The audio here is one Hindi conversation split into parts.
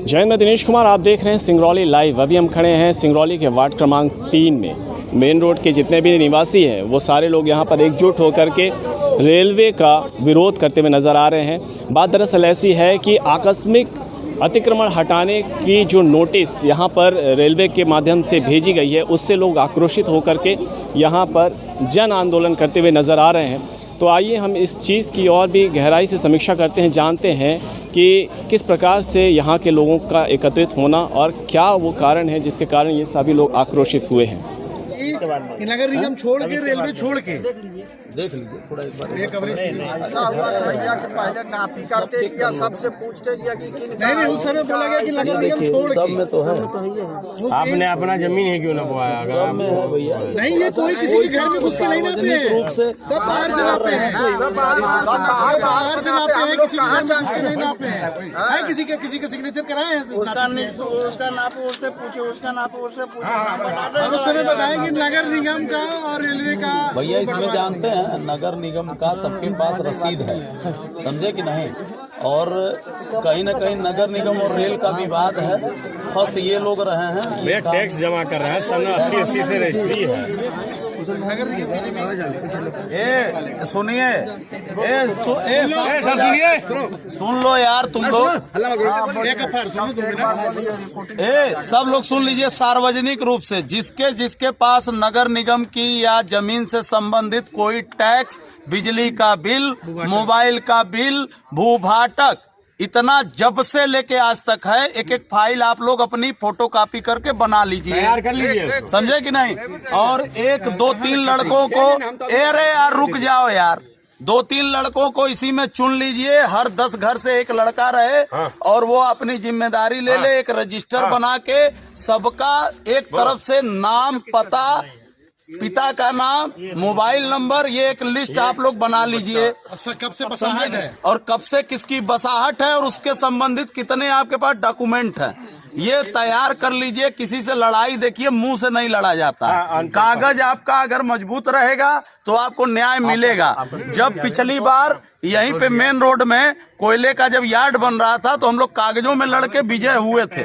जय हिंद, मैं दिनेश कुमार, आप देख रहे हैं सिंगरौली लाइव। अभी हम खड़े हैं सिंगरौली के वार्ड क्रमांक 3 में। मेन रोड के जितने भी निवासी हैं वो सारे लोग यहाँ पर एकजुट होकर के रेलवे का विरोध करते हुए नज़र आ रहे हैं। बात दरअसल ऐसी है कि आकस्मिक अतिक्रमण हटाने की जो नोटिस यहाँ पर रेलवे के माध्यम से भेजी गई है, उससे लोग आक्रोशित होकर के यहाँ पर जन आंदोलन करते हुए नज़र आ रहे हैं। तो आइए हम इस चीज़ की और भी गहराई से समीक्षा करते हैं, जानते हैं कि किस प्रकार से यहाँ के लोगों का एकत्रित होना और क्या वो कारण है जिसके कारण ये सभी लोग आक्रोशित हुए हैं। नगर निगम छोड़ के रेलवे छोड़ के देख लीजिए थोड़ा एक बार ये कवरेज ऐसा हुआ भैया कि पहले नापी करते किया, सबसे पूछते किया कि नहीं उस समय बोला गया कि नगर निगम छोड़ सब के में तो है। आपने अपना जमीन है क्यों ना बोया? अगर सब में है भैया। नहीं, ये कोई किसी के घर में घुस के नहीं नापे हैं, रूप से सब बाहर से नापे हैं, सब बाहर से नापे हैं, किसी के घर में घुस के नहीं नापे हैं। किसी के सिग्नेचर कराए हैं, उसका नापो उससे पूछे, उसका नापो उससे पूछे। और उस समय बताया कि नगर निगम का और रेलवे का भैया इसमें जानते हैं नगर निगम का सबके पास रसीद है, समझे कि नहीं। और कहीं ना कहीं नगर निगम और रेल का विवाद है, फंस ये लोग रहे हैं। ये टैक्स जमा कर रहे हैं, सन 80 से रजिस्ट्री है। नगर सुनिए सुनिए, सुन लो यार तुम लोग, सब लोग सुन लीजिए। सार्वजनिक रूप से जिसके पास नगर निगम की या जमीन से संबंधित कोई टैक्स, बिजली का बिल, मोबाइल का बिल, भूभाटक, इतना जब से लेके आज तक है, एक एक फाइल आप लोग अपनी फोटोकॉपी करके बना लीजिए, तैयार कर लीजिए, समझे कि नहीं। और 1 2 3 लड़कों को, अरे यार रुक जाओ यार, 2 3 लड़कों को इसी में चुन लीजिए। हर 10 घर से एक लड़का रहे और वो अपनी जिम्मेदारी ले ले। एक रजिस्टर बना के सबका एक तरफ से नाम, पता, पिता का नाम, मोबाइल नंबर, ये एक लिस्ट आप लोग बना लीजिए। कब से बसाहट है और कब से किसकी बसाहट है और उसके संबंधित कितने आपके पास डॉक्यूमेंट है, ये तैयार कर लीजिए। किसी से लड़ाई देखिए मुंह से नहीं लड़ा जाता। कागज आपका अगर मजबूत रहेगा तो आपको न्याय मिलेगा। जब पिछली बार यहीं पे मेन रोड में कोयले का जब यार्ड बन रहा था तो हम लोग कागजों में लड़के विजय हुए थे।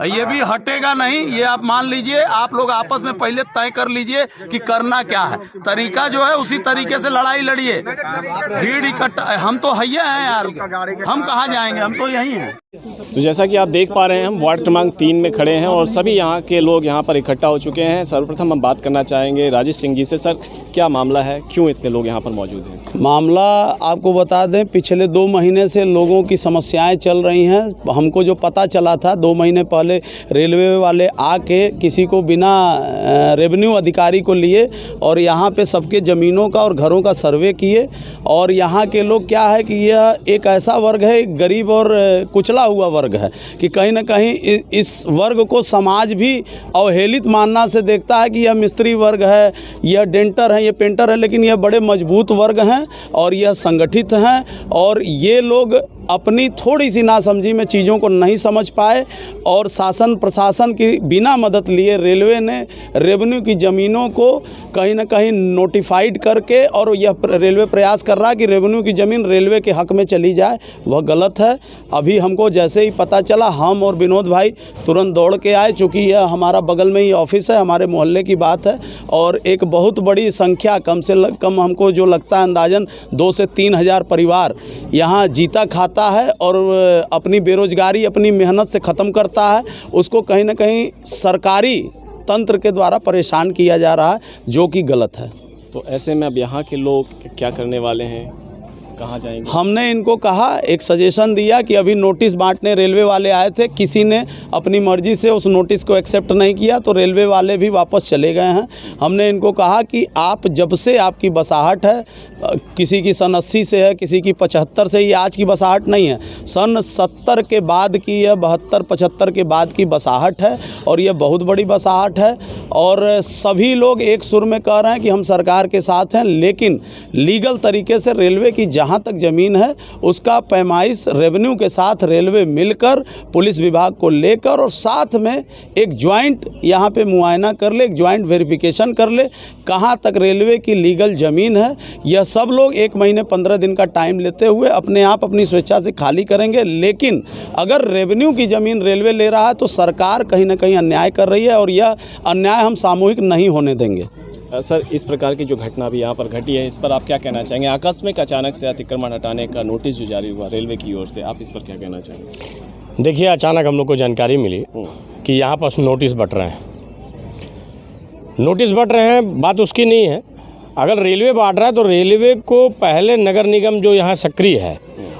ये भी हटेगा नहीं, ये आप मान लीजिए। आप लोग आपस में पहले तय कर लीजिए कि करना क्या है, तरीका जो है उसी तरीके से लड़ाई लड़िए। भीड़ इकट्ठा, हम तो हैया हैं यार, हम कहाँ जाएंगे, हम तो यहीं हैं। तो जैसा कि आप देख पा रहे हैं, हम वार्ड क्रमांक 3 में खड़े हैं और सभी यहाँ के लोग यहाँ पर इकट्ठा हो चुके हैं। सर्वप्रथम हम बात करना चाहेंगे राजेश सिंह जी से। सर, क्या मामला है, क्यों इतने लोग यहाँ पर मौजूद हैं? मामला आपको बता दें, पिछले 2 महीने से लोगों की समस्याएं चल रही हैं। हमको जो पता चला था 2 महीने पहले, रेलवे वाले आके किसी को बिना रेवेन्यू अधिकारी को लिए और यहाँ पे सबके ज़मीनों का और घरों का सर्वे किए। और यहाँ के लोग क्या है कि यह एक ऐसा वर्ग है, गरीब और कुचला हुआ वर्ग है, कि कहीं ना कहीं इस वर्ग को समाज भी अवहेलित मानना से देखता है कि यह मिस्त्री वर्ग है, यह डेंटर है, ये पेंटर है, लेकिन यह बड़े मजबूत वर्ग हैं और यह संगठित हैं। और ये लोग अपनी थोड़ी सी नासमझी में चीज़ों को नहीं समझ पाए और शासन प्रशासन की बिना मदद लिए रेलवे ने रेवेन्यू की ज़मीनों को कहीं ना कहीं नोटिफाइड करके, और यह रेलवे प्रयास कर रहा है कि रेवेन्यू की ज़मीन रेलवे के हक़ में चली जाए, वह गलत है। अभी हमको जैसे ही पता चला, हम और विनोद भाई तुरंत दौड़ के आए, चूँकि यह हमारा बगल में ही ऑफिस है, हमारे मोहल्ले की बात है। और एक बहुत बड़ी संख्या, कम से कम हमको जो लगता है अंदाजन 2 से 3 हज़ार परिवार यहाँ जीता खाता है और अपनी बेरोजगारी अपनी मेहनत से ख़त्म करता है। उसको कहीं ना कहीं सरकारी तंत्र के द्वारा परेशान किया जा रहा है, जो कि गलत है। तो ऐसे में अब यहाँ के लोग क्या करने वाले हैं, कहाँ जाएंगे? हमने इनको कहा, एक सजेशन दिया कि अभी नोटिस बांटने रेलवे वाले आए थे, किसी ने अपनी मर्जी से उस नोटिस को एक्सेप्ट नहीं किया तो रेलवे वाले भी वापस चले गए हैं। हमने इनको कहा कि आप जब से आपकी बसाहट है, किसी की सन 80 से है, किसी की 75 से, ये आज की बसाहट नहीं है, सन 70 के बाद की या 72-75 के बाद की बसाहट है और यह बहुत बड़ी बसाहट है। और सभी लोग एक सुर में कह रहे हैं कि हम सरकार के साथ हैं, लेकिन लीगल तरीके से रेलवे की जहाँ तक ज़मीन है उसका पैमाइश रेवेन्यू के साथ रेलवे मिलकर पुलिस विभाग को लेकर और साथ में एक ज्वाइंट यहाँ पे मुआयना कर ले, एक ज्वाइंट वेरिफिकेशन कर ले कहाँ तक रेलवे की लीगल ज़मीन है। यह सब लोग 1 महीने 15 दिन का टाइम लेते हुए अपने आप अपनी स्वेच्छा से खाली करेंगे। लेकिन अगर रेवेन्यू की ज़मीन रेलवे ले रहा है तो सरकार कहीं ना कहीं अन्याय कर रही है और यह अन्याय हम सामूहिक नहीं होने देंगे। सर, इस प्रकार की जो घटना भी यहाँ पर घटी है, इस पर आप क्या कहना चाहेंगे? आकस्मिक अचानक से अतिक्रमण हटाने का नोटिस जो जारी हुआ रेलवे की ओर से, आप इस पर क्या कहना चाहेंगे? देखिए, अचानक हम लोग को जानकारी मिली कि यहाँ पर नोटिस बँट रहे हैं। नोटिस बँट रहे हैं, बात उसकी नहीं है। अगर रेलवे बांट रहा है तो रेलवे को पहले नगर निगम जो यहाँ सक्रिय है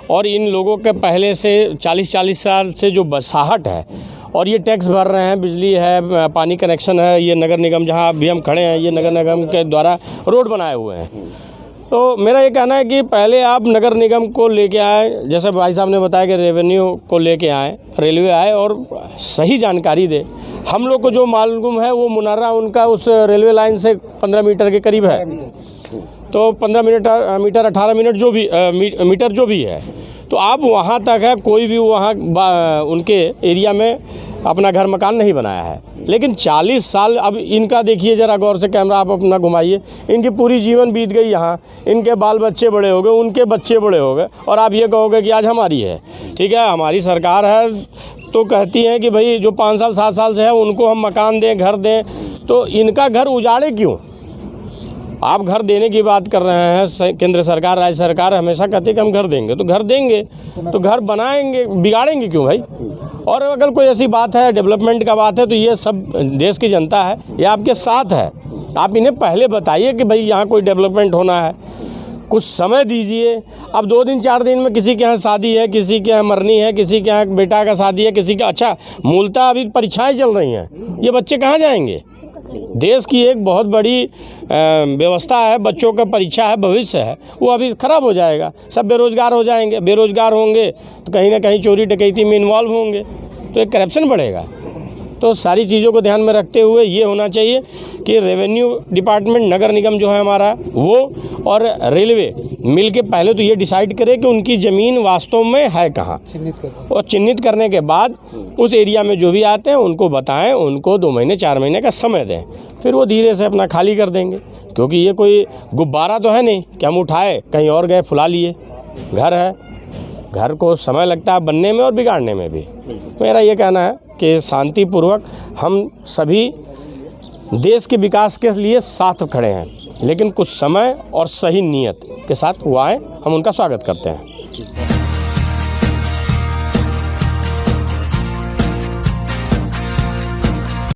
और इन लोगों के पहले से 40 साल से जो बसाहट है और ये टैक्स भर रहे हैं, बिजली है, पानी कनेक्शन है, ये नगर निगम जहाँ अभी हम खड़े हैं ये नगर निगम के द्वारा रोड बनाए हुए हैं। तो मेरा ये कहना है कि पहले आप नगर निगम को लेके आए, जैसे भाई साहब ने बताया कि रेवेन्यू को लेके आए, रेलवे आए और सही जानकारी दे। हम लोग को जो मालूम है वो मुनारा उनका उस रेलवे लाइन से 15 मीटर के करीब है, तो 15 मीटर 18 मिनट जो भी मीटर जो भी है, तो आप वहाँ तक है, कोई भी वहाँ उनके एरिया में अपना घर मकान नहीं बनाया है। लेकिन 40 साल अब इनका देखिए, ज़रा गौर से कैमरा आप अपना घुमाइए, इनकी पूरी जीवन बीत गई यहाँ, इनके बाल बच्चे बड़े हो गए, उनके बच्चे बड़े हो गए और आप ये कहोगे कि आज हमारी है। ठीक है, हमारी सरकार है तो कहती है कि भाई जो 5 साल 7 साल से है उनको हम मकान दें, घर दें, तो इनका घर उजाड़े क्यों? आप घर देने की बात कर रहे हैं, केंद्र सरकार राज्य सरकार हमेशा कहती है कि हम घर देंगे, तो घर देंगे, तो घर बनाएंगे, बिगाड़ेंगे क्यों भाई? और अगर कोई ऐसी बात है, डेवलपमेंट का बात है, तो ये सब देश की जनता है, ये आपके साथ है। आप इन्हें पहले बताइए कि भाई यहाँ कोई डेवलपमेंट होना है, कुछ समय दीजिए। अब 2 दिन 4 दिन में किसी के यहाँ शादी है, किसी के यहाँ मरनी है, किसी के यहाँ बेटा का शादी है, किसी का, अच्छा मूलतः अभी परीक्षाएं चल रही हैं, ये बच्चे कहाँ जाएंगे? देश की एक बहुत बड़ी व्यवस्था है, बच्चों का परीक्षा है, भविष्य है, वो अभी ख़राब हो जाएगा। सब बेरोज़गार हो जाएंगे, बेरोज़गार होंगे तो कहीं ना कहीं चोरी डकैती में इन्वॉल्व होंगे, तो एक करप्शन बढ़ेगा। तो सारी चीज़ों को ध्यान में रखते हुए ये होना चाहिए कि रेवेन्यू डिपार्टमेंट, नगर निगम जो है हमारा, वो और रेलवे मिल के पहले तो ये डिसाइड करे कि उनकी ज़मीन वास्तव में है कहाँ, और चिन्हित करने के बाद उस एरिया में जो भी आते हैं उनको बताएं, उनको 2 महीने 4 महीने का समय दें, फिर वो धीरे से अपना खाली कर देंगे। क्योंकि ये कोई गुब्बारा तो है नहीं कि हम उठाए कहीं और गए फुला लिए, घर है, घर को समय लगता है बनने में और बिगाड़ने में भी। मेरा ये कहना है कि शांतिपूर्वक हम सभी देश के विकास के लिए साथ खड़े हैं, लेकिन कुछ समय और सही नीयत के साथ वो आए, हम उनका स्वागत करते हैं।